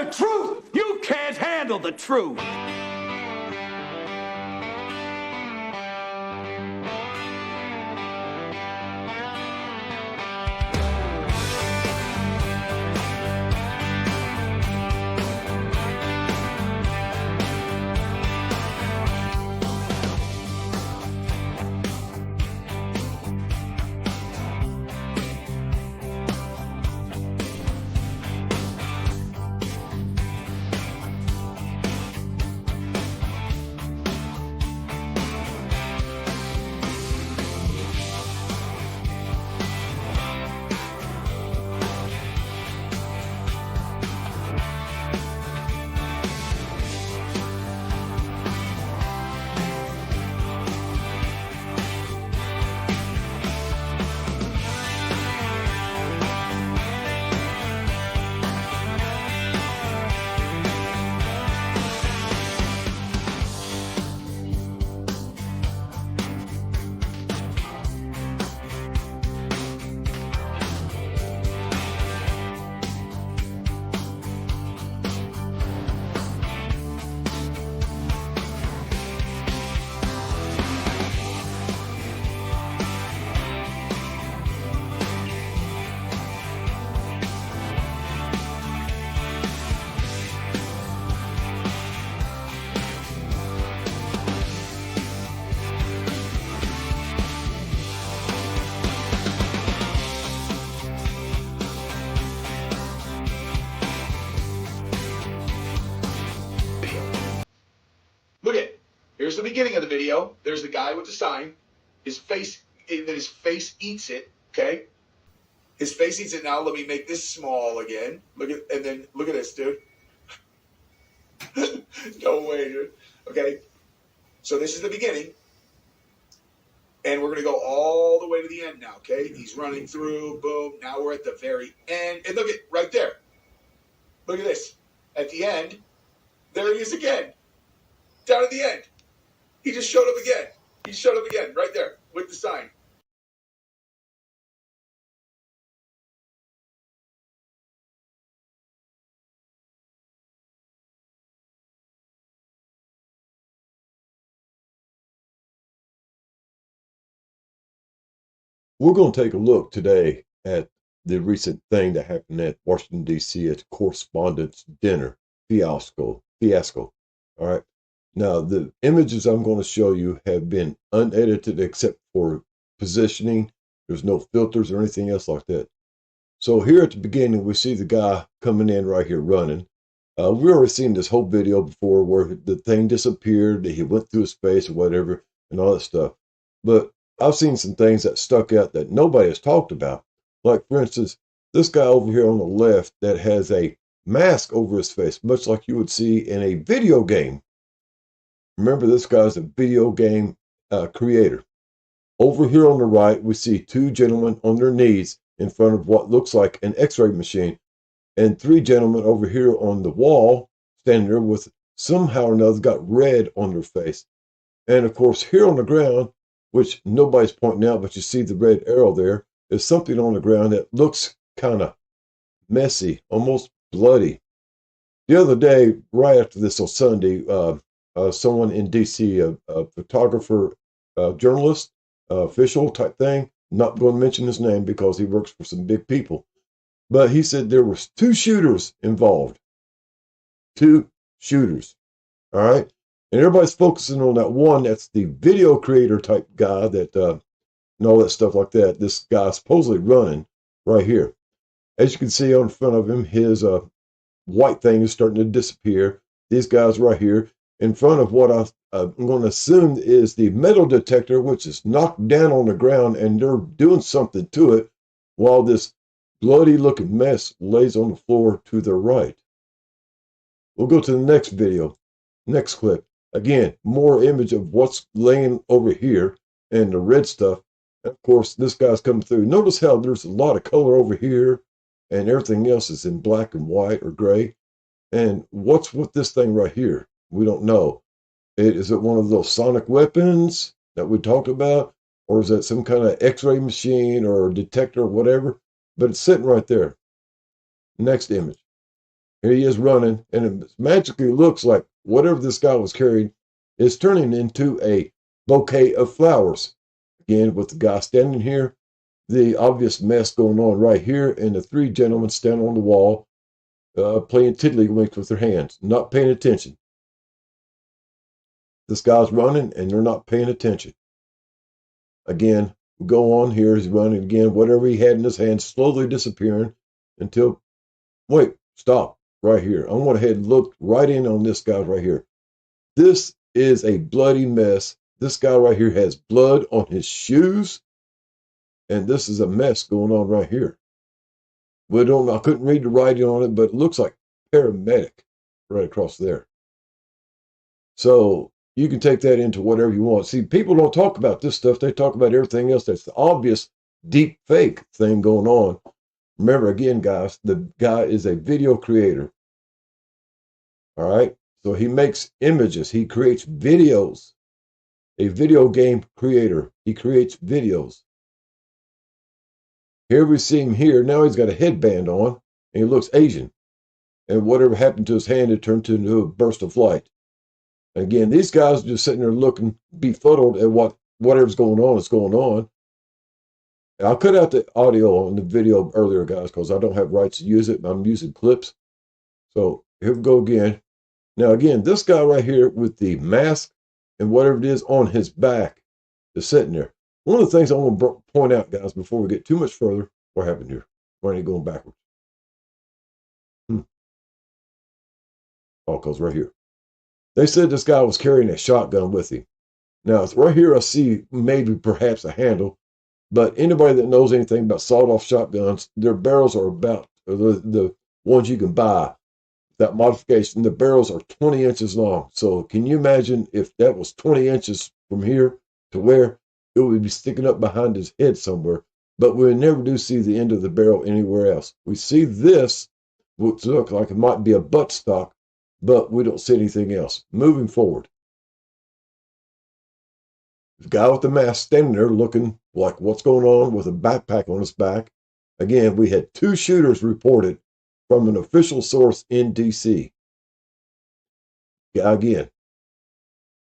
the truth? You can't handle the truth. Look at, here's the beginning of the video. There's the guy with the sign. His face, and then his face eats it, okay? His face eats it. Now let me make this small again. Look at, and then look at this, dude. No way, dude. Okay, so this is the beginning. And we're going to go all the way to the end now, okay? He's running through, boom. Now we're at the very end. And look at, right there. Look at this. At the end, there he is again. Down at the end. He just showed up again. He showed up again, right there, with the sign. We're going to take a look today at the recent thing that happened at Washington, D.C. at Correspondents' Dinner fiasco. All right. Now, the images I'm going to show you have been unedited except for positioning. There's no filters or anything else like that. So here at the beginning, we see the guy coming in right here running. We've already seen this whole video before where the thing disappeared, he went through space or whatever, and all that stuff. But I've seen some things that stuck out that nobody has talked about. Like, for instance, this guy over here on the left that has a mask over his face, much like you would see in a video game. Remember, this guy's a video game creator. Over here on the right, we see two gentlemen on their knees in front of what looks like an x-ray machine, and three gentlemen over here on the wall standing there with somehow or another got red on their face. And of course, here on the ground, which nobody's pointing out, but you see the red arrow there, is something on the ground that looks kind of messy, almost bloody. The other day, right after this on Sunday, someone in D.C., a photographer, journalist, official type thing, not going to mention his name because he works for some big people, but he said there was two shooters involved. Two shooters. All right. And everybody's focusing on that one. That's the video creator type guy that, and all that stuff like that. This guy supposedly running right here. As you can see on front of him, his white thing is starting to disappear. These guys right here in front of what I'm going to assume is the metal detector, which is knocked down on the ground, and they're doing something to it while this bloody looking mess lays on the floor to their right. We'll go to the next video, next clip. Again, more image of what's laying over here and the red stuff. And of course, this guy's coming through. Notice how there's a lot of color over here and everything else is in black and white or gray. And what's with this thing right here? We don't know. Is it one of those sonic weapons that we talked about? Or is it some kind of x-ray machine or detector or whatever? But it's sitting right there. Next image. Here he is running, and it magically looks like whatever this guy was carrying is turning into a bouquet of flowers. Again, with the guy standing here, the obvious mess going on right here, and the three gentlemen standing on the wall, playing tiddlywinks with their hands, not paying attention. This guy's running, and they're not paying attention. Again, go on here. He's running again. Whatever he had in his hand slowly disappearing until, wait, stop right here. I went ahead and looked right in on this guy right here. This is a bloody mess. This guy right here has blood on his shoes, and this is a mess going on right here. I couldn't read the writing on it, but it looks like paramedic right across there. So you can take that into whatever you want. See, people don't talk about this stuff. They talk about everything else. That's the obvious deep fake thing going on. Remember, again, guys, the guy is a video creator. All right? So he makes images. He creates videos. A video game creator. He creates videos. Here we see him here. Now he's got a headband on, and he looks Asian. And whatever happened to his hand, it turned into a burst of light. Again, these guys are just sitting there looking befuddled at whatever's going on is going on. I'll cut out the audio on the video earlier, guys, because I don't have rights to use it. I'm using clips. So here we go again. Now, again, this guy right here with the mask and whatever it is on his back is sitting there. One of the things I want to point out, guys, before we get too much further, what happened here? Why are you going backwards? Oh, because right here. They said this guy was carrying a shotgun with him. Now, right here, I see maybe perhaps a handle, but anybody that knows anything about sawed-off shotguns, their barrels are about the ones you can buy. That modification, the barrels are 20 inches long. So can you imagine if that was 20 inches from here to where it would be sticking up behind his head somewhere? But we never do see the end of the barrel anywhere else. We see this, which looks like it might be a buttstock, but we don't see anything else. Moving forward. The guy with the mask standing there looking like what's going on with a backpack on his back. Again, we had 2 shooters reported from an official source in D.C. Again,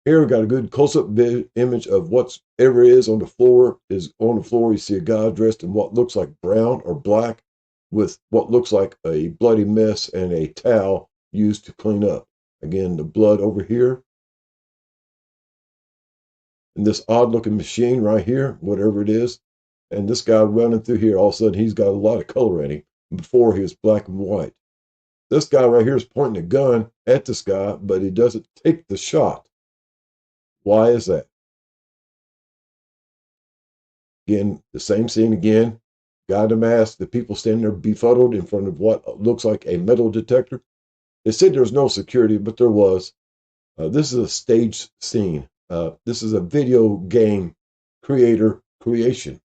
here we got a good close-up image of whatever is on the floor. You see a guy dressed in what looks like brown or black with what looks like a bloody mess and a towel used to clean up. Again, the blood over here. And this odd-looking machine right here, whatever it is. And this guy running through here, all of a sudden, he's got a lot of color in him. Before he was black and white. This guy right here is pointing a gun at this guy, but he doesn't take the shot. Why is that? Again, the same scene again. Guy in the mask, the people standing there befuddled in front of what looks like a metal detector. They said there was no security, but there was. This is a staged scene. This is a video game creator creation.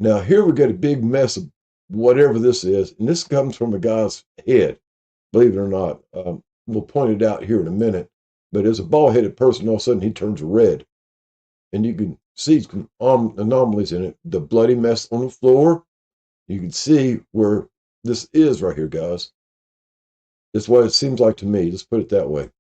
Now, here we get a big mess of whatever this is, and this comes from a guy's head, believe it or not. We'll point it out here in a minute, but as a bald-headed person, all of a sudden he turns red, and you can see some anomalies in it. The bloody mess on the floor, you can see where this is right here, guys. That's what it seems like to me. Let's put it that way.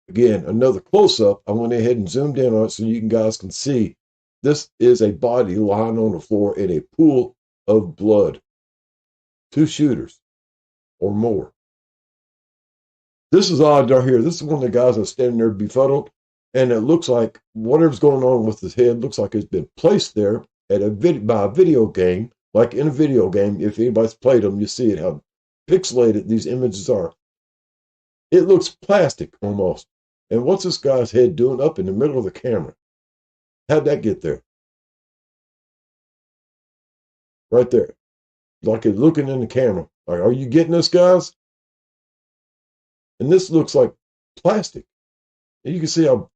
Again, another close-up. I went ahead and zoomed in on it so you guys can see. This is a body lying on the floor in a pool of blood. 2 shooters or more. This is odd right here. This is one of the guys that's standing there befuddled, and it looks like whatever's going on with his head looks like it's been placed there by a video game. Like in a video game, if anybody's played them, you see it, how pixelated these images are. It looks plastic almost. And what's this guy's head doing up in the middle of the camera? How'd that get there? Right there. Like it's looking in the camera. Like, are you getting this, guys? And this looks like plastic. And you can see how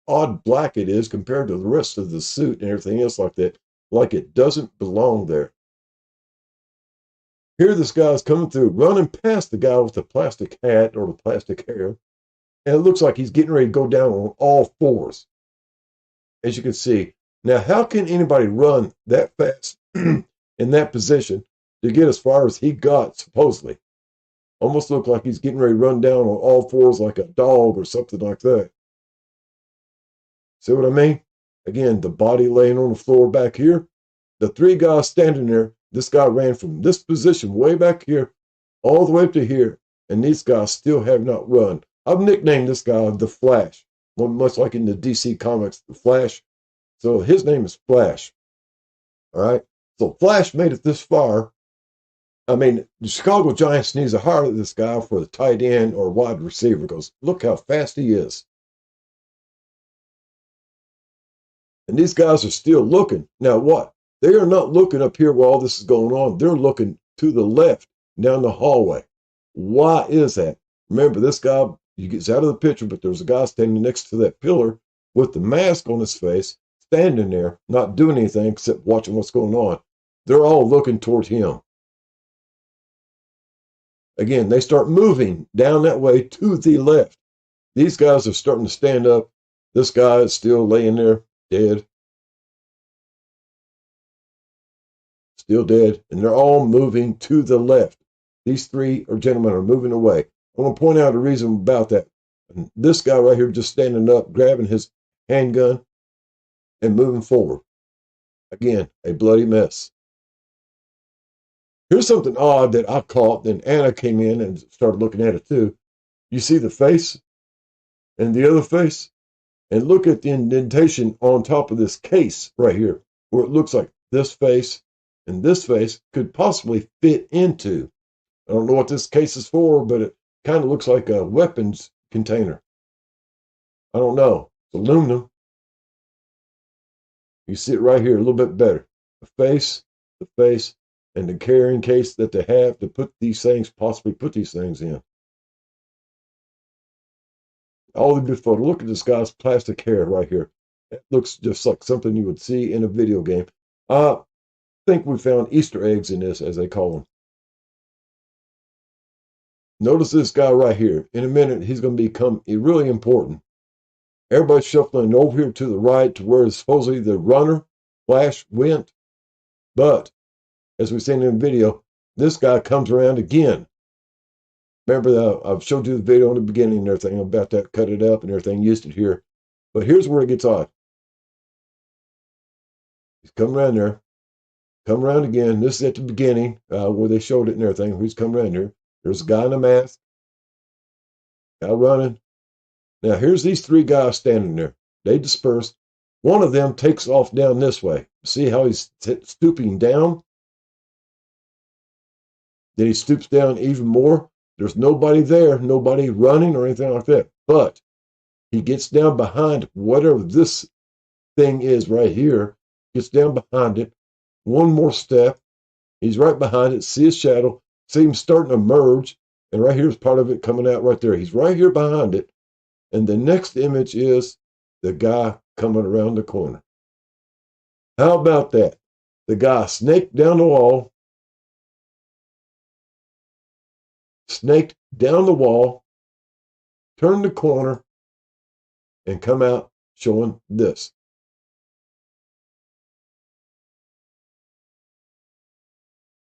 odd black it is compared to the rest of the suit and everything else like that. Like it doesn't belong there. Here this guy's coming through, running past the guy with the plastic hat or the plastic hair. And it looks like he's getting ready to go down on all 4s. As you can see. Now, how can anybody run that fast in that position to get as far as he got, supposedly. Almost looked like he's getting ready to run down on all fours like a dog or something like that. See what I mean? Again, the body laying on the floor back here. The three guys standing there. This guy ran from this position way back here all the way up to here. And these guys still have not run. I've nicknamed this guy the Flash. Much like in the DC Comics, the Flash. So his name is Flash. All right. So Flash made it this far. I mean, the Chicago Giants needs to hire this guy for the tight end or wide receiver because look how fast he is. And these guys are still looking. Now what? They are not looking up here while all this is going on. They're looking to the left down the hallway. Why is that? Remember, this guy, he gets out of the picture, but there's a guy standing next to that pillar with the mask on his face, standing there, not doing anything except watching what's going on. They're all looking toward him. Again, they start moving down that way to the left. These guys are starting to stand up. This guy is still laying there, dead. Still dead. And they're all moving to the left. These three gentlemen are moving away. I'm going to point out a reason about that. And this guy right here just standing up, grabbing his handgun and moving forward. Again, a bloody mess. Here's something odd that I caught. Then Anna came in and started looking at it too. You see the face and the other face? And look at the indentation on top of this case right here, where it looks like this face and this face could possibly fit into. I don't know what this case is for, but it kind of looks like a weapons container. I don't know. It's aluminum. You see it right here a little bit better. The face, and the carrying case that they have to put these things, possibly put these things in. All the good photo. Look at this guy's plastic hair right here. It looks just like something you would see in a video game. I think we found Easter eggs in this, as they call them. Notice this guy right here. In a minute, he's going to become really important. Everybody's shuffling over here to the right to where supposedly the runner, Flash, went. But, as we've seen in the video, this guy comes around again. Remember that I've showed you the video in the beginning and everything about that, cut it up and everything, used it here. But here's where it gets odd. He's come around there, come around again. This is at the beginning where they showed it and everything. He's come around here. There's a guy in a mask, guy running. Now here's these three guys standing there. They dispersed. One of them takes off down this way. See how he's stooping down? Then he stoops down even more. There's nobody there, nobody running or anything like that. But he gets down behind whatever this thing is right here, gets down behind it. One more step. He's right behind it. See his shadow. See him starting to merge. And right here's part of it coming out right there. He's right here behind it. And the next image is the guy coming around the corner. How about that? The guy snaked down the wall. Snaked down the wall, turned the corner, and come out showing this.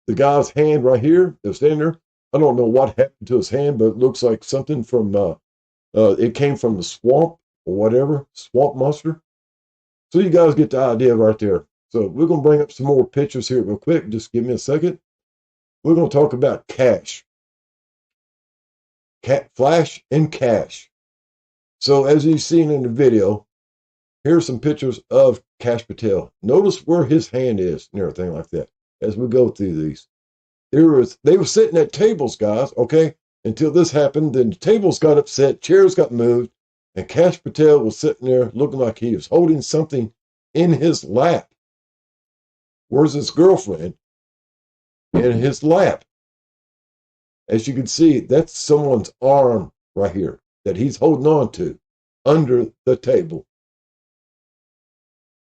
The guy's hand right here, they're standing there. I don't know what happened to his hand, but it looks like something from, it came from the swamp or whatever, swamp monster. So you guys get the idea right there. So we're going to bring up some more pictures here real quick. Just give me a second. We're going to talk about Kash. Flash and Kash. So as you've seen in the video, here's some pictures of Kash Patel. Notice where his hand is and everything like that as we go through these. They were sitting at tables, guys, okay? Until this happened, then the tables got upset, chairs got moved, and Kash Patel was sitting there looking like he was holding something in his lap. Where's his girlfriend? In his lap. As you can see, that's someone's arm right here that he's holding on to under the table.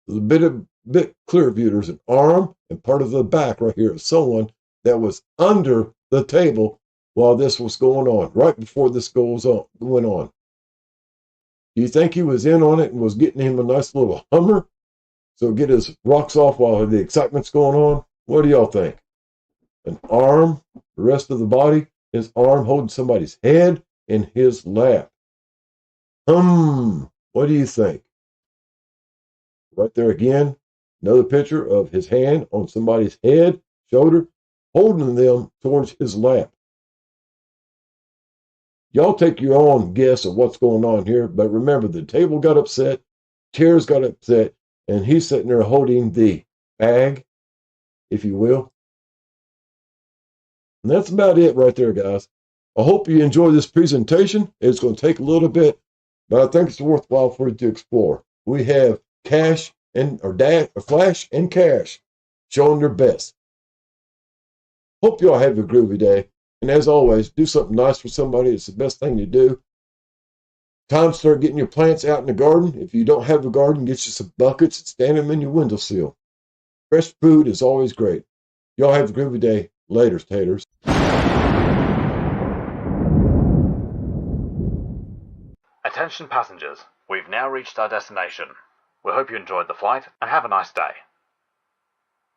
A bit clear view. There's an arm and part of the back right here of someone that was under the table while this was going on, right before this went on. Do you think he was in on it and was getting him a nice little Hummer so get his rocks off while the excitement's going on? What do y'all think? an arm, the rest of the body, his arm holding somebody's head in his lap. What do you think? Right there again, another picture of his hand on somebody's head, shoulder, holding them towards his lap. Y'all take your own guess of what's going on here, but remember the table got upset, chairs got upset, and he's sitting there holding the bag, if you will. And that's about it right there, guys. I hope you enjoy this presentation. It's going to take a little bit, but I think it's worthwhile for you to explore. We have Flash and Kash showing their best. Hope y'all have a groovy day. And as always, do something nice for somebody. It's the best thing to do. Time to start getting your plants out in the garden. If you don't have a garden, get you some buckets and stand them in your windowsill. Fresh food is always great. Y'all have a groovy day. Later, taters. Attention passengers, we've now reached our destination. We hope you enjoyed the flight and have a nice day.